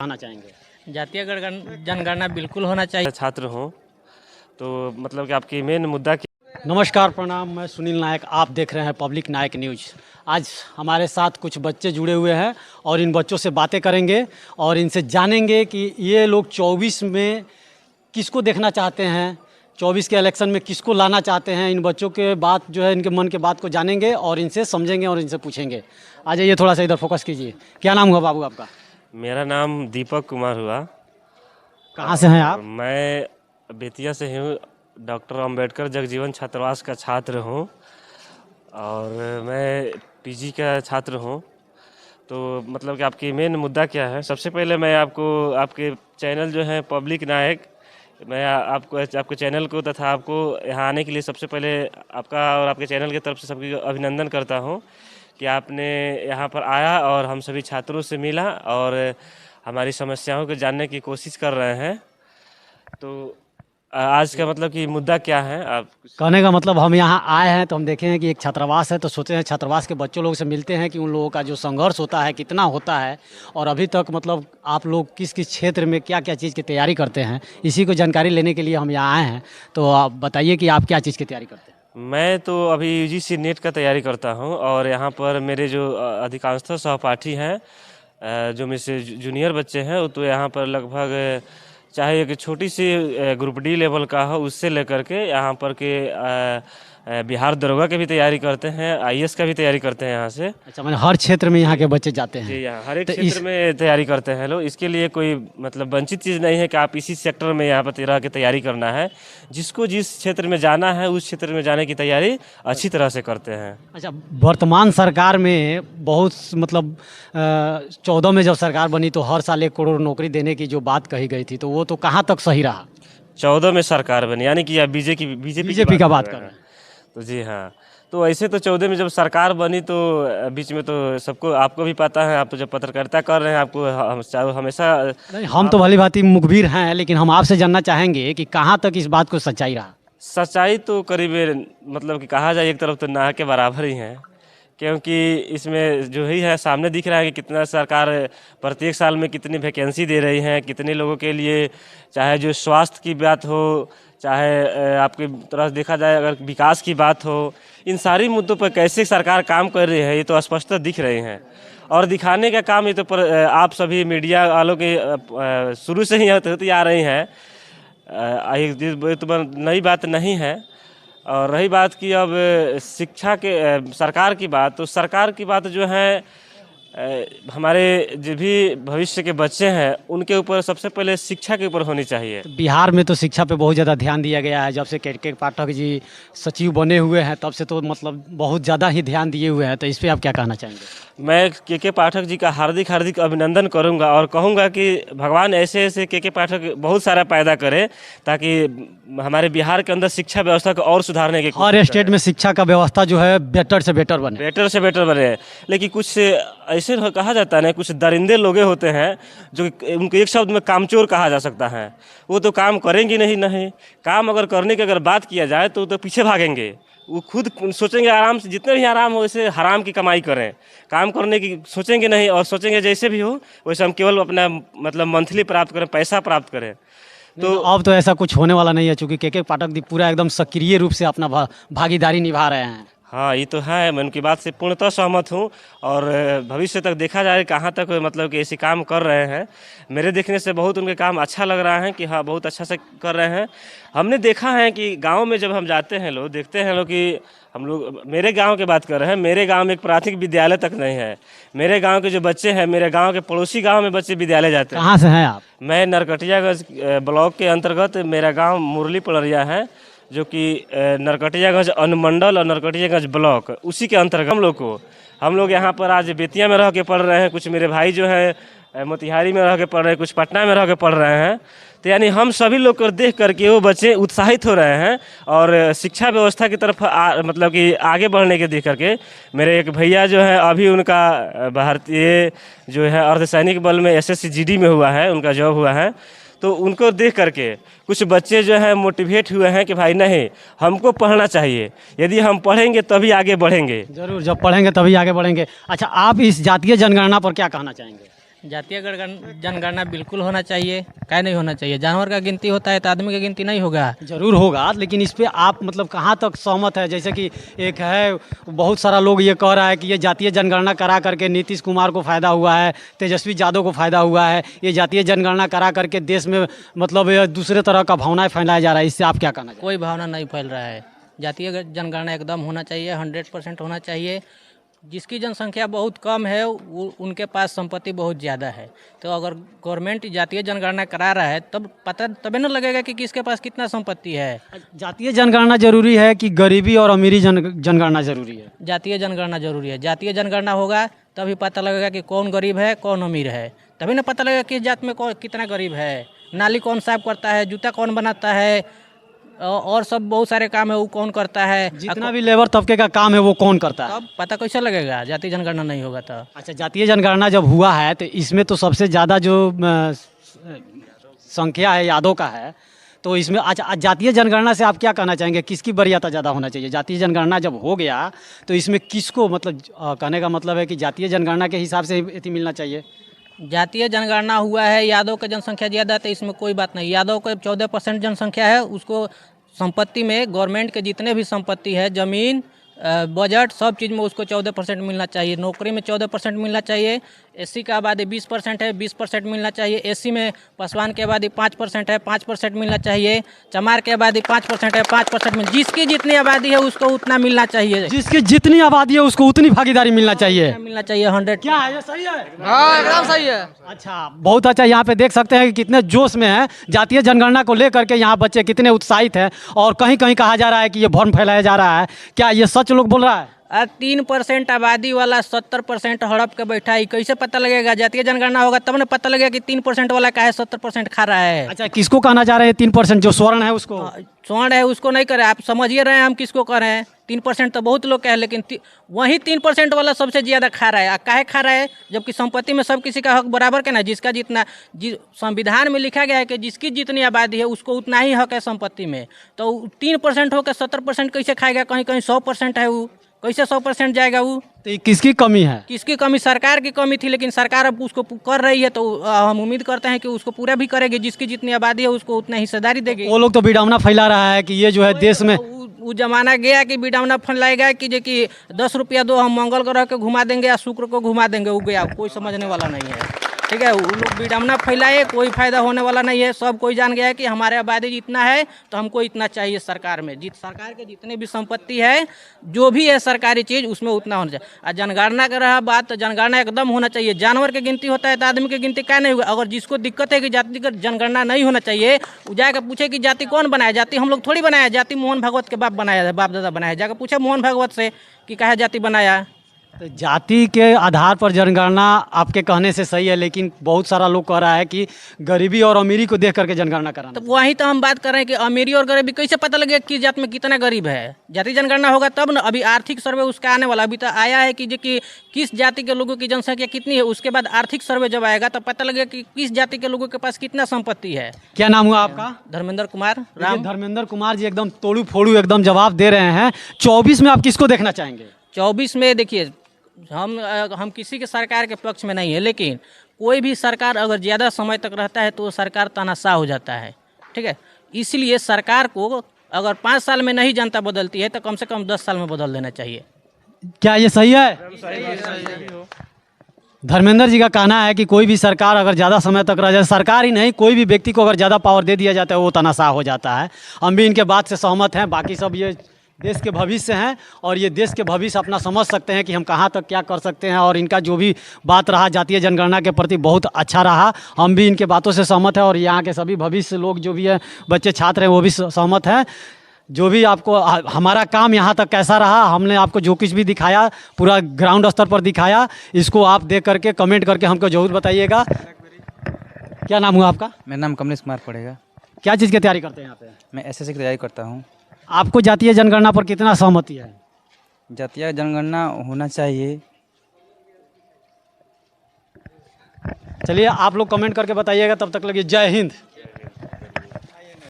आना चाहेंगे। जातीय जनगणना बिल्कुल होना चाहिए। छात्र हों तो मतलब कि आपकी मेन मुद्दा क्या? नमस्कार, प्रणाम। मैं सुनील नायक, आप देख रहे हैं पब्लिक नायक न्यूज़। आज हमारे साथ कुछ बच्चे जुड़े हुए हैं और इन बच्चों से बातें करेंगे और इनसे जानेंगे कि ये लोग 24 में किसको देखना चाहते हैं, 24 के इलेक्शन में किसको लाना चाहते हैं। इन बच्चों के बात जो है, इनके मन के बात को जानेंगे और इनसे समझेंगे और इनसे पूछेंगे। आ जाइए, थोड़ा सा इधर फोकस कीजिए। क्या नाम हुआ बाबू आपका? मेरा नाम दीपक कुमार हुआ। कहाँ से हैं आप? मैं बेतिया से हूँ। डॉक्टर अंबेडकर जगजीवन छात्रावास का छात्र हूँ और मैं पीजी का छात्र हूँ। तो मतलब कि आपकी मेन मुद्दा क्या है? सबसे पहले मैं आपको आपके चैनल जो है पब्लिक नायक, मैं आपको आपके चैनल को तथा आपको यहाँ आने के लिए सबसे पहले आपका और आपके चैनल की तरफ से सभी अभिनंदन करता हूँ कि आपने यहाँ पर आया और हम सभी छात्रों से मिला और हमारी समस्याओं को जानने की कोशिश कर रहे हैं। तो आज का मतलब कि मुद्दा क्या है? आप कहने का मतलब हम यहाँ आए हैं तो हम देखे हैं कि एक छात्रावास है, तो सोचे हैं छात्रावास के बच्चों लोग से मिलते हैं कि उन लोगों का जो संघर्ष होता है कितना होता है और अभी तक मतलब आप लोग किस किस क्षेत्र में क्या क्या चीज़ की तैयारी करते हैं, इसी को जानकारी लेने के लिए हम यहाँ आए हैं। तो आप बताइए कि आप क्या चीज़ की तैयारी करते हैं। मैं तो अभी यूजीसी नेट का तैयारी करता हूँ और यहाँ पर मेरे जो अधिकांशतः सहपाठी हैं, जो मेरे से जूनियर बच्चे हैं, वो तो यहाँ पर लगभग चाहे एक छोटी सी ग्रुप डी लेवल का हो उससे लेकर के यहाँ पर के बिहार दरोगा की भी तैयारी करते हैं, आईएएस का भी तैयारी करते हैं यहाँ से। अच्छा, मैंने हर क्षेत्र में यहाँ के बच्चे जाते हैं? जी, यहाँ हर एक तो क्षेत्र में तैयारी करते हैं लोग। इसके लिए कोई मतलब वंचित चीज़ नहीं है कि आप इसी सेक्टर में यहाँ पर तरह की तैयारी करना है। जिसको जिस क्षेत्र में जाना है उस क्षेत्र में जाने की तैयारी अच्छी तरह से करते हैं। अच्छा, वर्तमान सरकार में बहुत मतलब 14 में जब सरकार बनी तो हर साल 1 करोड़ नौकरी देने की जो बात कही गई थी, तो वो तो कहाँ तक सही रहा? 14 में सरकार बनी यानी कि आप बीजेपी का बात कर रहे हैं। तो जी हाँ, तो ऐसे तो 14 में जब सरकार बनी तो बीच में तो सबको आपको भी पता है, आप तो जब पत्रकारिता कर रहे हैं आपको हमेशा नहीं, हम तो भली भांति मुखबिर हैं, लेकिन हम आपसे जानना चाहेंगे कि कहाँ तक इस बात को सच्चाई रहा। सच्चाई तो करीब मतलब कि कहा जाए एक तरफ तो ना के बराबर ही है, क्योंकि इसमें जो ही है सामने दिख रहा है कि कितना सरकार प्रत्येक साल में कितनी वैकेंसी दे रही है, कितने लोगों के लिए, चाहे जो स्वास्थ्य की बात हो, चाहे आपकी तरफ देखा जाए अगर विकास की बात हो, इन सारी मुद्दों पर कैसे सरकार काम कर रही है ये तो स्पष्ट दिख रहे हैं। और दिखाने का काम ये तो आप सभी मीडिया वालों के शुरू से ही होती आ रही हैं। ये तो नई बात नहीं है। और रही बात की अब शिक्षा के सरकार की बात, तो सरकार की बात जो है हमारे जो भी भविष्य के बच्चे हैं उनके ऊपर सबसे पहले शिक्षा के ऊपर होनी चाहिए। तो बिहार में तो शिक्षा पे बहुत ज़्यादा ध्यान दिया गया है। जब से के पाठक जी सचिव बने हुए हैं तब से तो मतलब बहुत ज़्यादा ही ध्यान दिए हुए हैं। तो इस पर आप क्या कहना चाहेंगे? मैं के पाठक जी का हार्दिक अभिनंदन करूंगा और कहूंगा कि भगवान ऐसे ऐसे के पाठक बहुत सारा पैदा करें ताकि हमारे बिहार के अंदर शिक्षा व्यवस्था को और सुधारने की हर स्टेट में शिक्षा का व्यवस्था जो है बेटर से बेटर बने। लेकिन कुछ ऐसे कहा जाता है ना, कुछ दरिंदे लोग होते हैं जो उनको एक शब्द में कामचोर कहा जा सकता है। वो तो काम करेंगे नहीं, काम अगर करने की अगर बात किया जाए तो पीछे भागेंगे। वो खुद सोचेंगे आराम से, जितने भी आराम हो वैसे हराम की कमाई करें, काम करने की सोचेंगे नहीं और सोचेंगे जैसे भी हो वैसे हम केवल अपना मतलब मंथली प्राप्त करें, पैसा प्राप्त करें। तो अब तो ऐसा कुछ होने वाला नहीं है, चूँकि के पाठक जी पूरा एकदम सक्रिय रूप से अपना भागीदारी निभा रहे हैं। हाँ, ये तो है, मैं उनकी बात से पूर्णतः सहमत हूँ। और भविष्य तक देखा जाए कहाँ तक मतलब कि ऐसे काम कर रहे हैं। मेरे देखने से बहुत उनके काम अच्छा लग रहा है कि हाँ बहुत अच्छा से कर रहे हैं। हमने देखा है कि गांव में जब हम जाते हैं लोग देखते हैं लोग कि हम लोग, मेरे गांव की बात कर रहे हैं, मेरे गांव में एक प्राथमिक विद्यालय तक नहीं है। मेरे गांव के जो बच्चे हैं, मेरे गांव के पड़ोसी गांव में बच्चे विद्यालय जाते हैं। कहाँ से हैं आप? मैं नरकटियागंज ब्लॉक के अंतर्गत मेरा गाँव मुरली पड़रिया है, जो कि नरकटियागंज अनुमंडल और नरकटियागंज ब्लॉक उसी के अंतर्गत हम लोग यहाँ पर आज बेतिया में रह के पढ़ रहे हैं। कुछ मेरे भाई जो है मोतिहारी में रह के पढ़ रहे हैं, कुछ पटना में रह के पढ़ रहे हैं। तो यानी हम सभी लोग को देख करके वो बच्चे उत्साहित हो रहे हैं और शिक्षा व्यवस्था की तरफ मतलब कि आगे बढ़ने के देख करके। मेरे एक भैया जो है अभी उनका भारतीय जो है अर्धसैनिक बल में SSC GD में हुआ है, उनका जॉब हुआ है। तो उनको देख करके कुछ बच्चे जो हैं मोटिवेट हुए हैं कि भाई नहीं, हमको पढ़ना चाहिए, यदि हम पढ़ेंगे तभी आगे बढ़ेंगे। जरूर, जब पढ़ेंगे तभी आगे बढ़ेंगे। अच्छा, आप इस जातीय जनगणना पर क्या कहना चाहेंगे? जातीय जनगणना बिल्कुल होना चाहिए। क्या नहीं होना चाहिए? जानवर का गिनती होता है तो आदमी की गिनती नहीं होगा? जरूर होगा, लेकिन इस पे आप मतलब कहाँ तक सहमत है? जैसे कि एक है, बहुत सारा लोग ये कह रहा है कि ये जातीय जनगणना करा करके नीतीश कुमार को फ़ायदा हुआ है, तेजस्वी यादव को फ़ायदा हुआ है, ये जातीय जनगणना करा करके देश में मतलब ये दूसरे तरह का भावनाएं फैलाया जा रहा है, इससे आप क्या कहना चाहेंगे? कोई भावना नहीं फैल रहा है। जातीय जनगणना एकदम होना चाहिए, 100% होना चाहिए। जिसकी जनसंख्या बहुत कम है वो उनके पास संपत्ति बहुत ज़्यादा है, तो अगर गवर्नमेंट जातीय जनगणना करा रहा है तब पता तभी न लगेगा कि किसके पास कितना संपत्ति है। जातीय जनगणना जरूरी है कि गरीबी और अमीरी जनगणना जरूरी है? जातीय जनगणना जरूरी है। जातीय जनगणना होगा तभी पता लगेगा कि कौन गरीब है कौन अमीर है, तभी ना पता लगेगा किस जात में कौन कितना गरीब है। नाली कौन साफ करता है, जूता कौन बनाता है, और सब बहुत सारे काम है वो कौन करता है। जितना भी लेबर तबके का काम है वो कौन करता है? तब पता कैसे लगेगा जातीय जनगणना नहीं होगा तो? अच्छा, जातीय जनगणना जब हुआ है तो इसमें तो सबसे ज़्यादा जो संख्या है यादव का है, तो इसमें अच्छा जातीय जनगणना से आप क्या कहना चाहेंगे, किसकी वरीयता ज़्यादा होना चाहिए? जातीय जनगणना जब हो गया तो इसमें किसको मतलब कहने का मतलब है कि जातीय जनगणना के हिसाब से ही मिलना चाहिए? जातीय जनगणना हुआ है, यादव का जनसंख्या ज़्यादा है तो इसमें कोई बात नहीं। यादव का 14% जनसंख्या है, उसको संपत्ति में गवर्नमेंट के जितने भी संपत्ति है, ज़मीन, बजट, सब चीज़ में उसको 14% मिलना चाहिए। नौकरी में 14% मिलना चाहिए। एससी का आबादी 20% है, 20% मिलना चाहिए। एससी में पासवान की आबादी 5% है, 5% मिलना चाहिए। चमार की आबादी 5% है, 5% जिसकी जितनी आबादी है उसको उतना मिलना चाहिए। जिसकी जितनी आबादी है उसको उतनी भागीदारी मिलना चाहिए। मिलना चाहिए 100। क्या है ये सही है? हाँ एकदम सही है। अच्छा, बहुत अच्छा। यहाँ पे देख सकते हैं कि कितने जोश में है जातीय जनगणना को लेकर के, यहाँ बच्चे कितने उत्साहित हैं, और कहीं कहीं कहा जा रहा है कि ये भ्रम फैलाया जा रहा है। क्या ये सच लोग बोल रहा है? 3% आबादी वाला 70% हड़प के बैठा है, कैसे पता लगेगा? जातीय जनगणना होगा तब ना पता लगेगा कि 3% वाला का है 70% खा रहा है। अच्छा, किसको कहना चाह रहे हैं 3%? जो स्वर्ण है उसको? स्वर्ण है उसको नहीं करे, आप समझिए रहे हैं हम किसको कर रहे हैं। 3% तो बहुत लोग कहे, लेकिन वही 3% वाला सबसे ज़्यादा खा रहा है। काहे खा रहा है? जबकि संपत्ति में सब किसी का हक बराबर का ना, जिसका जितना संविधान में लिखा गया है कि जिसकी जितनी आबादी है उसको उतना ही हक है संपत्ति में, तो 3% होकर 70% कैसे खाएगा? कहीं कहीं 100% है, वो कैसे 100% जाएगा? वो तो ये किसकी कमी है? किसकी कमी? सरकार की कमी थी, लेकिन सरकार अब उसको कर रही है, तो हम उम्मीद करते हैं कि उसको पूरा भी करेगी। जिसकी जितनी आबादी है उसको उतना हिस्सेदारी देगी। वो लोग तो विडंबना फैला रहा है कि ये जो है देश में वो जमाना गया कि विडंबना फैलाएगा कि जो कि 10 रुपया दो, हम मंगल ग्रह को घुमा देंगे या शुक्र को घुमा देंगे, वो गया। कोई समझने वाला नहीं है, ठीक है। वो लोग विडंबना फैलाए, कोई फायदा होने वाला नहीं है। सब कोई जान गया है कि हमारे आबादी जितना है तो हमको इतना चाहिए सरकार में। सरकार के जितने भी संपत्ति है, जो भी है सरकारी चीज़, उसमें उतना होना चाहिए। और जनगणना का रहा बात, तो जनगणना एकदम होना चाहिए। जानवर की गिनती होता है तो आदमी की गिनती क्या नहीं हुआ? अगर जिसको दिक्कत है कि जाति का जनगणना नहीं होना चाहिए, वो जाकर पूछे कि जाति कौन बनाया? जाति हम लोग थोड़ी बनाया, जाति मोहन भागवत के बाप बनाया है, बाप दादा बनाया। जाकर पूछे मोहन भागवत से कि कहा जाति बनाया। तो जाति के आधार पर जनगणना आपके कहने से सही है, लेकिन बहुत सारा लोग कह रहा है कि गरीबी और अमीरी को देख करके जनगणना कराना। तो वही तो हम बात कर रहे हैं कि अमीरी और गरीबी कैसे पता लगेगा किस जात में कितना गरीब है? जाति जनगणना होगा तब ना। अभी आर्थिक सर्वे उसका आने वाला, अभी तो आया है कि किस जाति के लोगों की जनसंख्या कितनी है। उसके बाद आर्थिक सर्वे जब आएगा तब पता लगेगा कि किस जाति के लोगों के पास कितना संपत्ति है। क्या नाम हुआ आपका? धर्मेंद्र कुमार राम। धर्मेंद्र कुमार जी एकदम तोड़ू फोड़ू एकदम जवाब दे रहे हैं। 24 में आप किसको देखना चाहेंगे? 24 में देखिए, हम किसी के सरकार के पक्ष में नहीं है, लेकिन कोई भी सरकार अगर ज़्यादा समय तक रहता है तो वो सरकार तानाशाह हो जाता है, ठीक है। इसलिए सरकार को अगर 5 साल में नहीं जनता बदलती है तो कम से कम 10 साल में बदल देना चाहिए। क्या ये सही है? धर्मेंद्र जी का कहना है कि कोई भी सरकार अगर ज़्यादा समय तक रह जाए, सरकार ही नहीं कोई भी व्यक्ति को अगर ज़्यादा पावर दे दिया जाता है वो तानाशाह हो जाता है। हम भी इनके बात से सहमत हैं। बाकी सब ये देश के भविष्य हैं और ये देश के भविष्य अपना समझ सकते हैं कि हम कहाँ तक क्या कर सकते हैं। और इनका जो भी बात रहा जातीय जनगणना के प्रति बहुत अच्छा रहा। हम भी इनके बातों से सहमत हैं और यहाँ के सभी भविष्य लोग जो भी हैं, बच्चे छात्र हैं, वो भी सहमत हैं। जो भी आपको हमारा काम यहाँ तक कैसा रहा, हमने आपको जो कुछ भी दिखाया पूरा ग्राउंड स्तर पर दिखाया, इसको आप देख करके कमेंट करके हमको जरूर बताइएगा। क्या नाम हुआ आपका? मेरा नाम कमलेश कुमार पड़ेगा। क्या चीज़ की तैयारी करते हैं यहाँ पे? मैं एसएससी की तैयारी करता हूँ। आपको जातीय जनगणना पर कितना सहमति है? जातीय जनगणना होना चाहिए। चलिए आप लोग कमेंट करके बताइएगा। तब तक लगे जय हिंद।